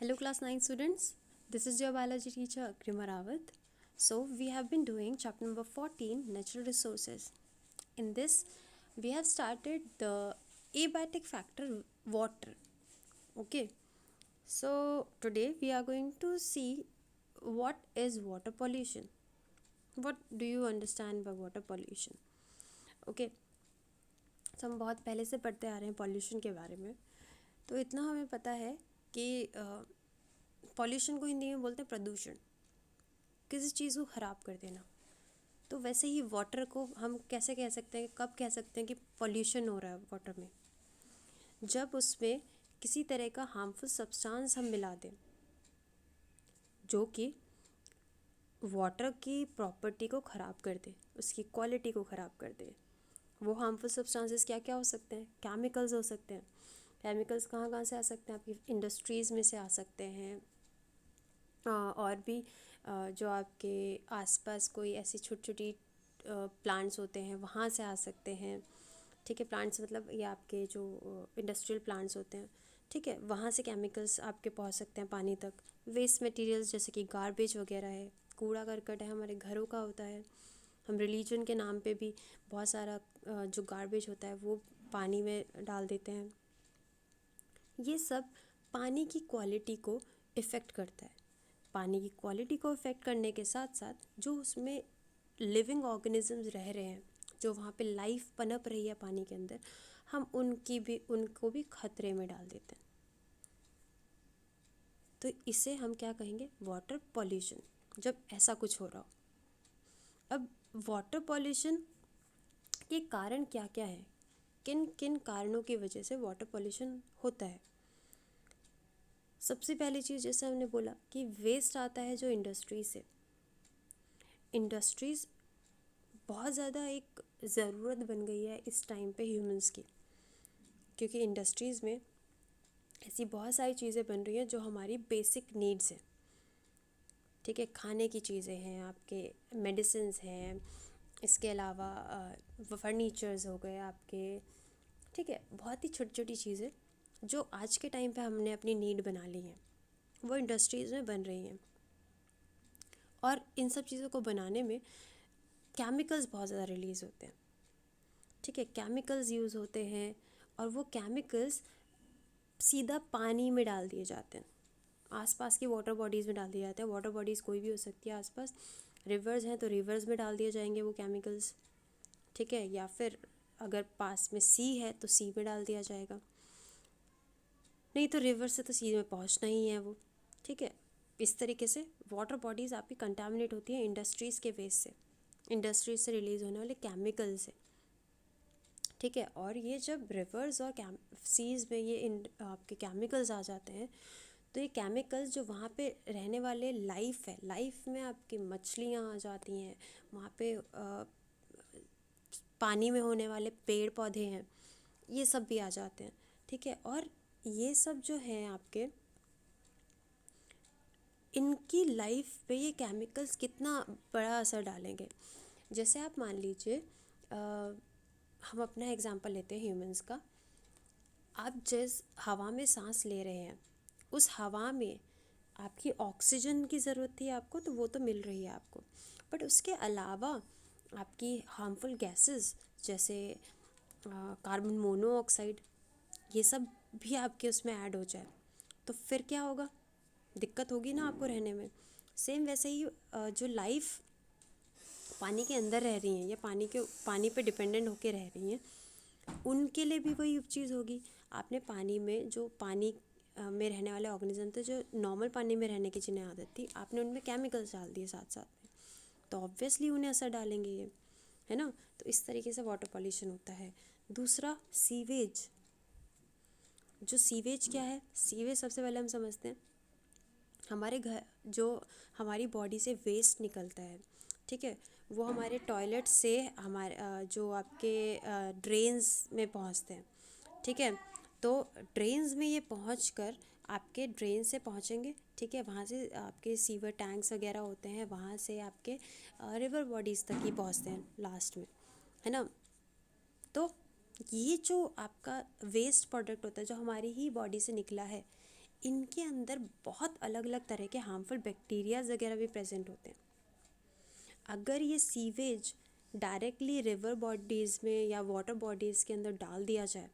Hello class 9 students, this is your biology teacher Agrima Rawat. So we have been doing chapter number 14 natural resources. In this we have started the abiotic factor water. Okay, so today we are going to see what is water pollution. What do you understand by water pollution? Okay, तो हम बहुत पहले से पढ़ते आ रहे हैं pollution के बारे में. तो इतना हमें पता है कि पॉल्यूशन को हिंदी में बोलते हैं प्रदूषण, किसी चीज़ को ख़राब कर देना. तो वैसे ही वाटर को हम कैसे कह सकते हैं, कब कह सकते हैं कि पॉल्यूशन हो रहा है वाटर में? जब उसमें किसी तरह का हार्मफुल सब्सटेंस हम मिला दें जो कि वाटर की प्रॉपर्टी को ख़राब कर दे, उसकी क्वालिटी को ख़राब कर दे. वो हार्मफुल सब्सटेंसेस क्या क्या हो सकते हैं? केमिकल्स हो सकते हैं. केमिकल्स कहाँ कहाँ से आ सकते हैं? आपकी इंडस्ट्रीज़ में से आ सकते हैं, और भी जो आपके आसपास कोई ऐसी छोटी छोटी प्लांट्स होते हैं वहाँ से आ सकते हैं. ठीक है, प्लांट्स मतलब ये आपके जो इंडस्ट्रियल प्लांट्स होते हैं, ठीक है, वहाँ से केमिकल्स आपके पहुँच सकते हैं पानी तक. वेस्ट मटेरियल्स जैसे कि गार्बेज वगैरह है, कूड़ा करकट है, हमारे घरों का होता है. हम रिलीजन के नाम पे भी बहुत सारा जो गार्बेज होता है वो पानी में डाल देते हैं. ये सब पानी की क्वालिटी को इफ़ेक्ट करता है. पानी की क्वालिटी को इफ़ेक्ट करने के साथ साथ जो उसमें लिविंग ऑर्गेनिजम्स रह रहे हैं, जो वहाँ पे लाइफ पनप रही है पानी के अंदर, हम उनको भी खतरे में डाल देते हैं. तो इसे हम क्या कहेंगे? वाटर पॉल्यूशन, जब ऐसा कुछ हो रहा हो. अब वाटर पॉल्यूशन के कारण क्या क्या है, किन किन कारणों की वजह से वाटर पॉल्यूशन होता है? सबसे पहली चीज़, जैसे हमने बोला कि वेस्ट आता है जो इंडस्ट्री से. इंडस्ट्रीज़ बहुत ज़्यादा एक ज़रूरत बन गई है इस टाइम पे ह्यूमंस की, क्योंकि इंडस्ट्रीज़ में ऐसी बहुत सारी चीज़ें बन रही हैं जो हमारी बेसिक नीड्स हैं. ठीक है, खाने की चीज़ें हैं, आपके मेडिसिन्स हैं, इसके अलावा फर्नीचर्स हो गए आपके. ठीक है, बहुत ही छोटी छोटी चीज़ें जो आज के टाइम पे हमने अपनी नीड बना ली हैं, वो इंडस्ट्रीज़ में बन रही हैं. और इन सब चीज़ों को बनाने में केमिकल्स बहुत ज़्यादा रिलीज़ होते हैं. ठीक है, केमिकल्स यूज़ होते हैं और वो केमिकल्स सीधा पानी में डाल दिए जाते हैं, आसपास की वाटर बॉडीज़ में डाल दिए जाते हैं. वाटर बॉडीज़ कोई भी हो सकती है आसपास. रिवर्स हैं तो रिवर्स में डाल दिए जाएंगे वो केमिकल्स. ठीक है, या फिर अगर पास में सी है तो सी में डाल दिया जाएगा. नहीं तो रिवर से तो सी में पहुंचना ही है वो. ठीक है, इस तरीके से वाटर बॉडीज़ आपकी कंटामिनेट होती हैं इंडस्ट्रीज़ के वेस्ट से, इंडस्ट्रीज से रिलीज़ होने वाले केमिकल से. ठीक है, और ये जब रिवर्स और सीज़ में ये आपके केमिकल्स आ जाते हैं, तो ये केमिकल्स जो वहाँ पे रहने वाले लाइफ है, लाइफ में आपकी मछलियाँ आ जाती हैं, वहाँ पे पानी में होने वाले पेड़ पौधे हैं, ये सब भी आ जाते हैं. ठीक है, और ये सब जो है आपके, इनकी लाइफ पे ये केमिकल्स कितना बड़ा असर डालेंगे. जैसे आप मान लीजिए, हम अपना एग्जांपल लेते हैं ह्यूमंस का. आप जिस हवा में सांस ले रहे हैं, उस हवा में आपकी ऑक्सीजन की ज़रूरत थी आपको, तो वो तो मिल रही है आपको. बट उसके अलावा आपकी हार्मफुल गैसेस जैसे कार्बन मोनोऑक्साइड, ये सब भी आपके उसमें ऐड हो जाए तो फिर क्या होगा? दिक्कत होगी ना आपको रहने में. सेम वैसे ही जो लाइफ पानी के अंदर रह रही हैं या पानी पे डिपेंडेंट होके रह रही हैं, उनके लिए भी वही चीज़ होगी. आपने पानी में जो पानी में रहने वाले ऑर्गेनिज्म थे, जो नॉर्मल पानी में रहने की जिन्हें आदत थी, आपने उनमें केमिकल्स डाल दिए साथ साथ में, तो ऑब्वियसली उन्हें असर डालेंगे ये, है ना. तो इस तरीके से वाटर पॉल्यूशन होता है. दूसरा, सीवेज. जो सीवेज क्या है? सीवेज सबसे पहले हम समझते हैं, हमारे घर जो हमारी बॉडी से वेस्ट निकलता है, ठीक है, वो हमारे टॉयलेट से हमारे जो आपके ड्रेन्स में पहुंचते हैं. ठीक है, तो ड्रेन्स में ये पहुंच कर आपके ड्रेन से पहुंचेंगे. ठीक है, वहाँ से आपके सीवर टैंक्स वगैरह होते हैं, वहाँ से आपके रिवर बॉडीज़ तक ही पहुंचते हैं लास्ट में, है ना. तो ये जो आपका वेस्ट प्रोडक्ट होता है जो हमारी ही बॉडी से निकला है, इनके अंदर बहुत अलग अलग तरह के हार्मफुल बैक्टीरियाज वगैरह भी प्रेजेंट होते हैं। अगर ये सीवेज डायरेक्टली रिवर बॉडीज़ में या वाटर बॉडीज़ के अंदर डाल दिया जाए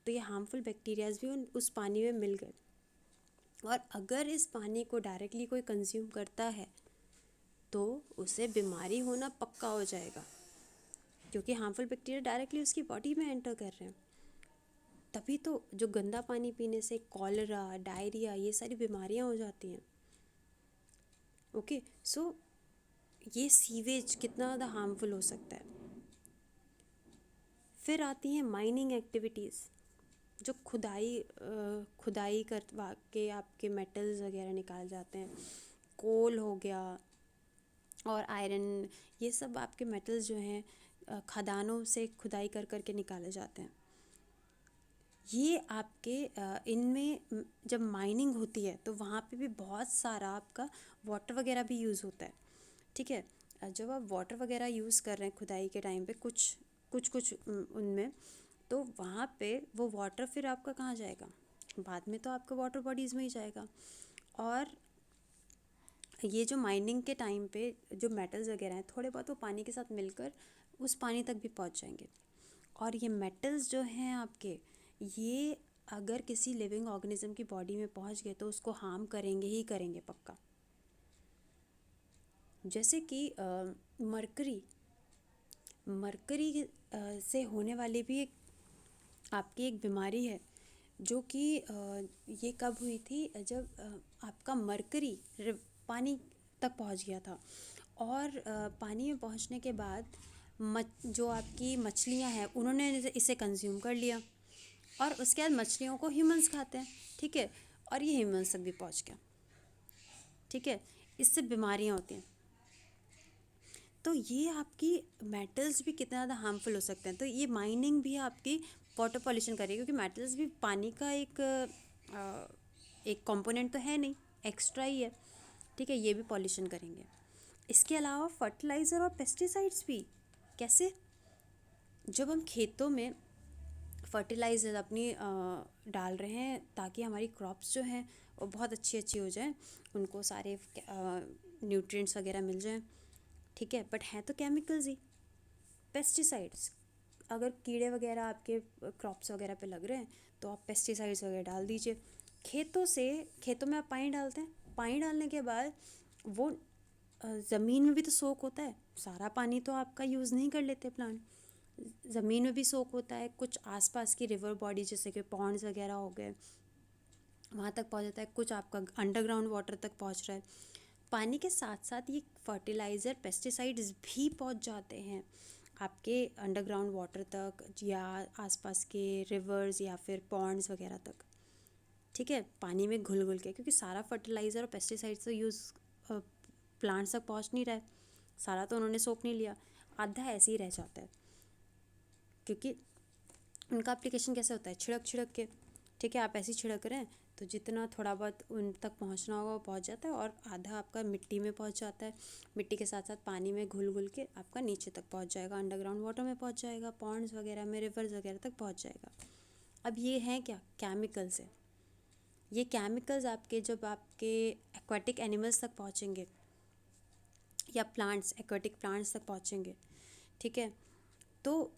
तो ये हार्मफुल बैक्टीरियाज भी उस पानी में मिल गए, और अगर इस पानी को डायरेक्टली कोई कंज्यूम करता है तो उसे बीमारी होना पक्का हो जाएगा, क्योंकि हार्मफुल बैक्टीरिया डायरेक्टली उसकी बॉडी में एंटर कर रहे हैं। तभी तो जो गंदा पानी पीने से कॉलरा, डायरिया, ये सारी बीमारियां हो जाती हैं। ओके, सो ये सीवेज कितना ज़्यादा हार्मफुल हो सकता है। फिर आती हैं माइनिंग एक्टिविटीज़, जो खुदाई करवा के आपके मेटल्स वगैरह निकाल जाते हैं। कोल हो गया और आयरन, ये सब आपके मेटल्स जो हैं खदानों से खुदाई कर कर के निकाले जाते हैं। ये आपके इनमें जब माइनिंग होती है तो वहाँ पे भी बहुत सारा आपका वाटर वगैरह भी यूज़ होता है। ठीक है, जब आप वाटर वगैरह यूज़ कर रहे हैं खुदाई के टाइम पे कुछ कुछ कुछ उनमें, तो वहाँ पे वो वाटर फिर आपका कहाँ जाएगा, बाद में तो आपका वाटर बॉडीज़ में ही जाएगा। और ये जो माइनिंग के टाइम पे जो मेटल्स वगैरह हैं थोड़े बहुत वो पानी के साथ मिलकर उस पानी तक भी पहुँच जाएंगे। और ये मेटल्स जो हैं आपके, ये अगर किसी लिविंग ऑर्गेनिज्म की बॉडी में पहुँच गए तो उसको हार्म करेंगे ही करेंगे पक्का। जैसे कि मरकरी मरकरी से होने वाली भी एक आपकी एक बीमारी है, जो कि ये कब हुई थी, जब आपका मरकरी पानी तक पहुंच गया था। और पानी में पहुंचने के बाद जो आपकी मछलियां हैं उन्होंने इसे कंज्यूम कर लिया, और उसके बाद मछलियों को ह्यूमंस खाते हैं। ठीक है, और ये ह्यूमंस तक भी पहुंच गया। ठीक है, इससे बीमारियां होती हैं। तो ये आपकी मेटल्स भी कितना ज़्यादा हार्मफुल हो सकते हैं। तो ये माइनिंग भी आपकी वाटर पॉल्यूशन करेगी, क्योंकि मेटल्स भी पानी का एक कंपोनेंट तो है नहीं, एक्स्ट्रा ही है। ठीक है, ये भी पॉल्यूशन करेंगे। इसके अलावा फर्टिलाइज़र और पेस्टिसाइड्स भी। कैसे? जब हम खेतों में फर्टिलाइज़र अपनी डाल रहे हैं ताकि हमारी क्रॉप्स जो हैं वो बहुत अच्छी अच्छी हो जाए, उनको सारे न्यूट्रिएंट्स वगैरह मिल जाएं। ठीक है, बट हैं तो केमिकल्स ही, पेस्टिसाइड्स। अगर कीड़े वगैरह आपके क्रॉप्स वगैरह पे लग रहे हैं तो आप पेस्टिसाइड्स वगैरह डाल दीजिए। खेतों में आप पानी डालते हैं, पानी डालने के बाद वो ज़मीन में भी तो सोख होता है, सारा पानी तो आपका यूज़ नहीं कर लेते प्लांट, ज़मीन में भी सोख होता है। कुछ आसपास की रिवर बॉडी जैसे कि पॉन्ड्स वगैरह हो गए वहाँ तक पहुँच जाता है, कुछ आपका अंडरग्राउंड वाटर तक पहुँच रहा है। पानी के साथ साथ ये फर्टिलाइज़र, पेस्टिसाइड्स भी पहुँच जाते हैं आपके अंडरग्राउंड वाटर तक, या आसपास के रिवर्स या फिर पॉन्ड्स वगैरह तक। ठीक है, पानी में घुल घुल के, क्योंकि सारा फर्टिलाइज़र और पेस्टिसाइड्स तो यूज़ प्लांट्स तक पहुँच नहीं रहा है, सारा तो उन्होंने सोख नहीं लिया, आधा ऐसे ही रह जाता है। क्योंकि उनका एप्लीकेशन कैसे होता है, छिड़क छिड़क के। ठीक है, आप ऐसे ही छिड़क रहे हैं तो जितना थोड़ा बहुत उन तक पहुंचना होगा वो पहुंच जाता है, और आधा आपका मिट्टी में पहुंच जाता है, मिट्टी के साथ साथ पानी में घुल घुल के आपका नीचे तक पहुंच जाएगा, अंडरग्राउंड वाटर में पहुंच जाएगा, पॉन्ड्स वगैरह में, रिवर्स वगैरह तक पहुंच जाएगा। अब ये हैं क्या, केमिकल्स है। ये केमिकल्स आपके जब आपके एक्वाटिक एनिमल्स तक पहुँचेंगे या प्लांट्स, एक्वाटिक प्लांट्स तक पहुँचेंगे, ठीक है, तो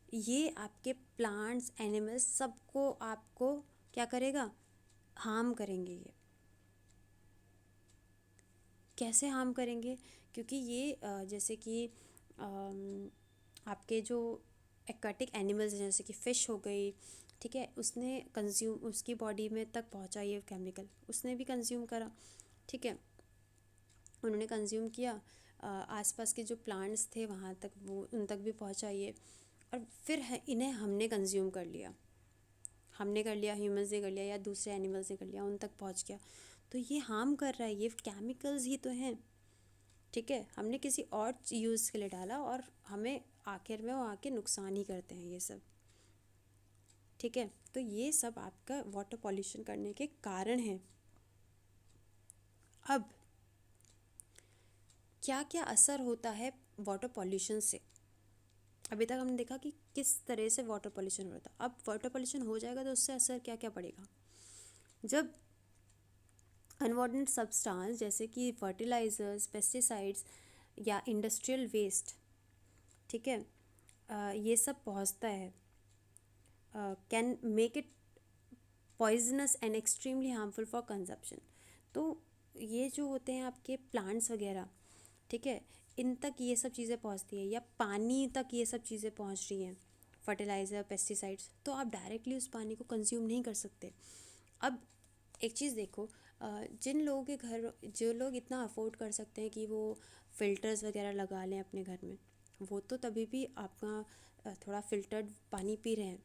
ये आपके प्लांट्स, एनिमल्स सबको आपको क्या करेगा, हार्म करेंगे। ये कैसे हार्म करेंगे? क्योंकि ये जैसे कि आपके जो एक्वाटिक एनिमल्स हैं जैसे कि फ़िश हो गई, ठीक है, उसने कंज्यूम, उसकी बॉडी में तक पहुंचा ये केमिकल, उसने भी कंज्यूम करा। ठीक है, उन्होंने कंज्यूम किया, आसपास के जो प्लांट्स थे वहाँ तक, वो उन तक भी पहुँचा ये, और फिर इन्हें हमने कंज्यूम कर लिया, ह्यूमंस ने कर लिया या दूसरे एनिमल्स ने कर लिया, उन तक पहुँच गया। तो ये हार्म कर रहा है, ये केमिकल्स ही तो हैं। ठीक है, हमने किसी और यूज़ के लिए डाला और हमें आखिर में वो आके नुकसान ही करते हैं ये सब। ठीक है, तो ये सब आपका वाटर पॉल्यूशन करने के कारण हैं। अब क्या क्या असर होता है वाटर पॉल्यूशन से? अभी तक हमने देखा कि किस तरह से वाटर पॉल्यूशन हो रहा था। अब वाटर पॉल्यूशन हो जाएगा तो उससे असर क्या क्या पड़ेगा? जब अनवांटेड सब्सटेंस जैसे कि फर्टिलाइजर्स, पेस्टिसाइड्स या इंडस्ट्रियल वेस्ट, ठीक है, ये सब पहुंचता है, can make it poisonous and extremely harmful for consumption. तो ये जो होते हैं आपके प्लांट्स वगैरह, ठीक है, इन तक ये सब चीज़ें पहुंचती है, या पानी तक ये सब चीज़ें पहुंच रही हैं, फर्टिलाइज़र, पेस्टिसाइड्स, तो आप डायरेक्टली उस पानी को कंज्यूम नहीं कर सकते। अब एक चीज़ देखो, जिन लोगों के घर, जो लोग इतना अफोर्ड कर सकते हैं कि वो फ़िल्टर्स वगैरह लगा लें अपने घर में, वो तो तभी भी आपका थोड़ा फ़िल्टर्ड पानी पी रहे हैं।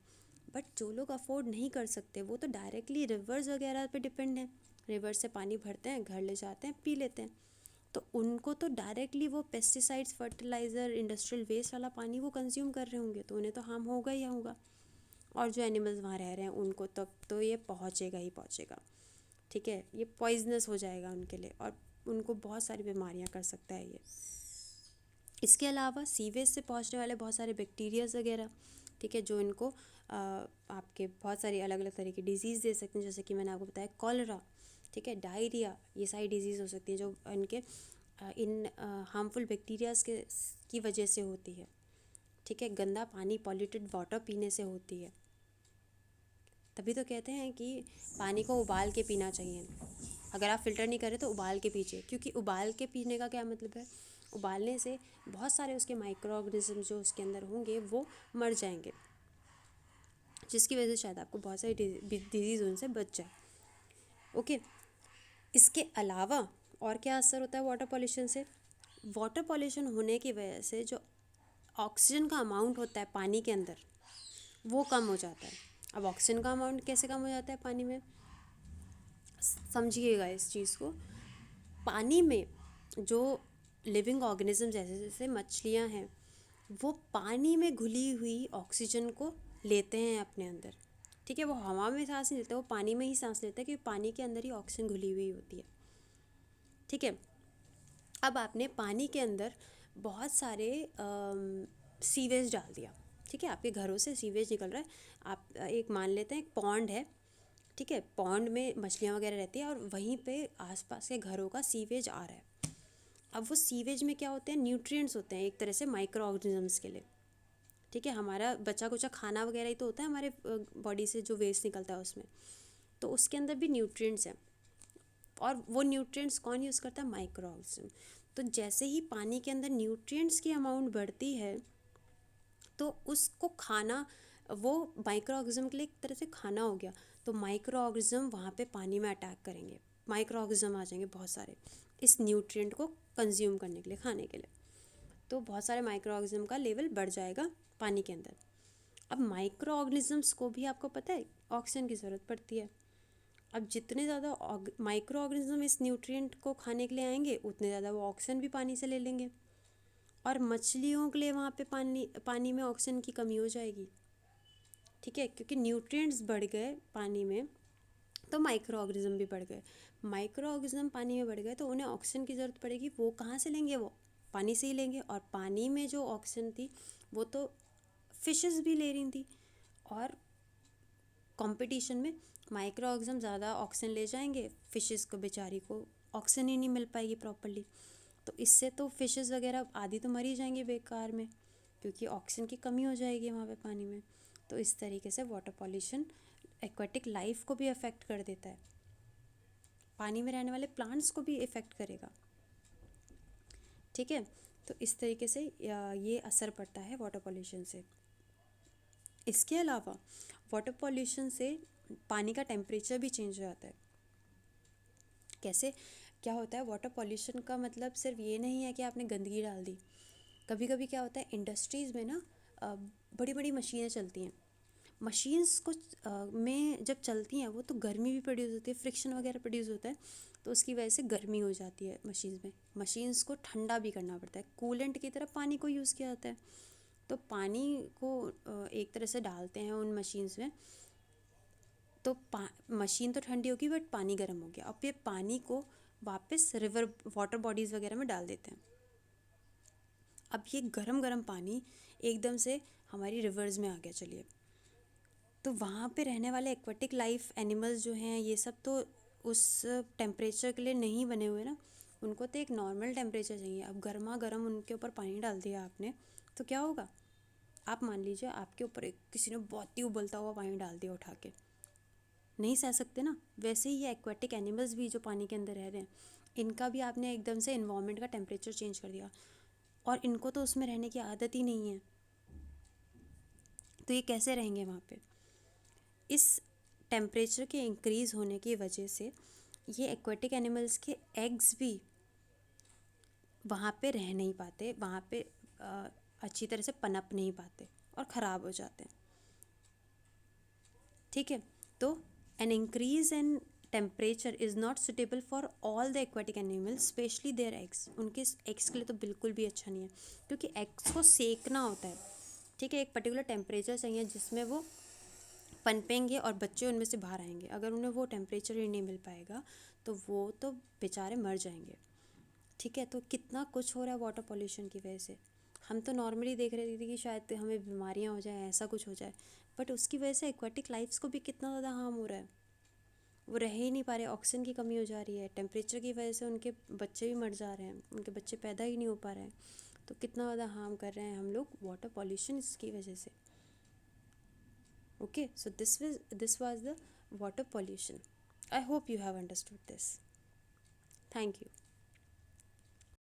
बट जो लोग अफोर्ड नहीं कर सकते वो तो डायरेक्टली रिवर्स वगैरह पे डिपेंड हैं, रिवर से पानी भरते हैं, घर ले जाते हैं, पी लेते हैं। तो उनको तो डायरेक्टली वो पेस्टिसाइड्स, फर्टिलाइज़र, इंडस्ट्रियल वेस्ट वाला पानी वो कंज्यूम कर रहे होंगे, तो उन्हें तो हार्म होगा ही होगा। और जो एनिमल्स वहाँ रह रहे हैं उनको तक तो ये पहुँचेगा ही पहुँचेगा, ठीक है, ये पॉइजनस हो जाएगा उनके लिए, और उनको बहुत सारी बीमारियाँ कर सकता है ये। इसके अलावा सीवेज से पहुँचने वाले बहुत सारे बैक्टीरियाज वगैरह, ठीक है, जो इनको आपके बहुत सारी अलग अलग तरह की डिजीज़ दे सकते हैं, जैसे कि मैंने आपको बताया कॉलरा, ठीक है, डायरिया, ये सारी डिजीज़ हो सकती हैं जो इनके इन हार्मफुल बैक्टीरियाज के की वजह से होती है, ठीक है, गंदा पानी, पॉल्यूटेड वाटर पीने से होती है। तभी तो कहते हैं कि पानी को उबाल के पीना चाहिए, अगर आप फ़िल्टर नहीं करें तो उबाल के पीजिए, क्योंकि उबाल के पीने का क्या मतलब है, उबालने से बहुत सारे उसके माइक्रो ऑर्गेनिज्म जो उसके अंदर होंगे वो मर जाएंगे, जिसकी वजह से शायद आपको बहुत सारी डिजीज़ उनसे बच जाए। ओके, इसके अलावा और क्या असर होता है वाटर पॉल्यूशन से? वाटर पॉल्यूशन होने की वजह से जो ऑक्सीजन का अमाउंट होता है पानी के अंदर वो कम हो जाता है। अब ऑक्सीजन का अमाउंट कैसे कम हो जाता है पानी में, समझिएगा इस चीज़ को। पानी में जो लिविंग ऑर्गेनिज्म जैसे जैसे मछलियाँ हैं, वो पानी में घुली हुई ऑक्सीजन को लेते हैं अपने अंदर, ठीक है, वो हवा में सांस नहीं लेते, वो पानी में ही सांस लेते हैं, क्योंकि पानी के अंदर ही ऑक्सीजन घुली हुई होती है, ठीक है। अब आपने पानी के अंदर बहुत सारे सीवेज डाल दिया, ठीक है, आपके घरों से सीवेज निकल रहा है, आप एक मान लेते हैं एक पॉन्ड है, ठीक है, पॉन्ड में मछलियाँ वगैरह रहती है और वहीं पे आसपास के घरों का सीवेज आ रहा है। अब वो सीवेज में क्या होते हैं, न्यूट्रिएंट्स होते हैं, एक तरह से माइक्रो ऑर्गेनिजम्स के लिए, ठीक है, हमारा बचा कुचा खाना वगैरह ही तो होता है हमारे बॉडी से जो वेस्ट निकलता है उसमें, तो उसके अंदर भी न्यूट्रिएंट्स हैं, और वो न्यूट्रिएंट्स कौन यूज़ करता है, माइक्रो ऑर्गेनिज्म। तो जैसे ही पानी के अंदर न्यूट्रिएंट्स की अमाउंट बढ़ती है तो उसको खाना, वो माइक्रो ऑर्गेनिज्म के लिए एक तरह से खाना हो गया, तो माइक्रो ऑर्गेनिज्म वहाँ पे पानी में अटैक करेंगे, माइक्रो ऑर्गेनिज्म आ जाएंगे बहुत सारे इस न्यूट्रिएंट को कंज्यूम करने के लिए, खाने के लिए, तो बहुत सारे माइक्रो ऑर्गेनिज्म का लेवल बढ़ जाएगा पानी के अंदर। अब माइक्रो ऑर्गेनिजम्स को भी आपको पता है ऑक्सीजन की ज़रूरत पड़ती है। अब जितने ज़्यादा माइक्रो ऑर्गेनिज्म इस न्यूट्रिएंट को खाने के लिए आएंगे उतने ज़्यादा वो ऑक्सीजन भी पानी से ले लेंगे, और मछलियों के लिए वहाँ पे पानी में ऑक्सीजन की कमी हो जाएगी, ठीक है, क्योंकि न्यूट्रिएंट्स बढ़ गए पानी में तो माइक्रो ऑर्गेनिज्म भी बढ़ गए, माइक्रो ऑर्गेनिज्म पानी में बढ़ गए तो उन्हें ऑक्सीजन की ज़रूरत पड़ेगी, वो कहाँ से लेंगे, वो पानी से ही लेंगे, और पानी में जो ऑक्सीजन थी वो तो फिशेस भी ले रही थी, और कंपटीशन में माइक्रो ऑर्गेनिज्म ज़्यादा ऑक्सीजन ले जाएंगे, फिशेस को बेचारी को ऑक्सीजन ही नहीं मिल पाएगी प्रॉपरली, तो इससे तो फिशेस वगैरह आधी तो मर ही जाएंगी बेकार में, क्योंकि ऑक्सीजन की कमी हो जाएगी वहाँ पे पानी में। तो इस तरीके से वाटर पॉल्यूशन एक्वेटिक लाइफ को भी अफेक्ट कर देता है, पानी में रहने वाले प्लांट्स को भी इफ़ेक्ट करेगा, ठीक है। तो इस तरीके से ये असर पड़ता है वाटर पॉल्यूशन से। इसके अलावा वाटर पॉल्यूशन से पानी का टेम्परेचर भी चेंज हो जाता है। कैसे, क्या होता है, वाटर पॉल्यूशन का मतलब सिर्फ ये नहीं है कि आपने गंदगी डाल दी, कभी कभी क्या होता है इंडस्ट्रीज़ में ना बड़ी बड़ी मशीनें चलती हैं, मशीन्स को में जब चलती हैं वो तो गर्मी भी प्रोड्यूस होती है, फ्रिक्शन वगैरह प्रोड्यूस होता है, तो उसकी वजह से गर्मी हो जाती है मशीन्स में, मशीन्स को ठंडा भी करना पड़ता है, कूलेंट की तरह पानी को यूज़ किया जाता है, तो पानी को एक तरह से डालते हैं उन मशीन्स में, तो मशीन तो ठंडी होगी बट पानी गर्म हो गया, अब ये पानी को वापस रिवर वाटर बॉडीज़ वगैरह में डाल देते हैं। अब ये गरम गरम पानी एकदम से हमारी रिवर्स में आ गया, चलिए, तो वहाँ पे रहने वाले एक्वेटिक लाइफ एनिमल्स जो हैं ये सब तो उस टेम्परेचर के लिए नहीं बने हुए ना, उनको तो एक नॉर्मल टेम्परेचर चाहिए। अब गर्मा गर्म उनके ऊपर पानी डाल दिया आपने तो क्या होगा? आप मान लीजिए आपके ऊपर एक किसी ने बहुत ही उबलता हुआ पानी डाल दिया उठा के, नहीं सह सकते ना। वैसे ही ये एक्वेटिक एनिमल्स भी जो पानी के अंदर रह रहे हैं, इनका भी आपने एकदम से इन्वायरमेंट का टेम्परेचर चेंज कर दिया, और इनको तो उसमें रहने की आदत ही नहीं है, तो ये कैसे रहेंगे वहाँ पे? इस टेम्परेचर के इंक्रीज़ होने की वजह से ये एक्वेटिक एनिमल्स के एग्स भी वहाँ पे रह नहीं पाते, वहाँ पे अच्छी तरह से पनप नहीं पाते और ख़राब हो जाते हैं। ठीक है, तो an increase in temperature is not suitable for all the aquatic animals, specially their eggs. उनके एग्स के लिए तो बिल्कुल भी अच्छा नहीं है, क्योंकि एग्स को सेकना होता है। ठीक है, एक पर्टिकुलर टेम्परेचर चाहिए जिसमें वो पनपेंगे और बच्चे उनमें से बाहर आएंगे। अगर उन्हें वो टेम्परेचर ही नहीं मिल पाएगा तो वो तो बेचारे मर जाएंगे। ठीक है, तो कितना कुछ हो रहा है वाटर पॉल्यूशन की वजह से। हम तो नॉर्मली देख रहे थे कि शायद हमें बीमारियां हो जाए, ऐसा कुछ हो जाए, बट उसकी वजह से एक्वाटिक लाइफ्स को भी कितना ज़्यादा हार्म हो रहा है। वो रह ही नहीं पा रहे, ऑक्सीजन की कमी हो जा रही है, टेम्परेचर की वजह से उनके बच्चे भी मर जा रहे हैं, उनके बच्चे पैदा ही नहीं हो पा रहे हैं। तो कितना ज़्यादा हार्म कर रहे हैं हम लोग वाटर पॉल्यूशन इसकी वजह से। Okay, so this was the water pollution. I hope you have understood this. Thank you.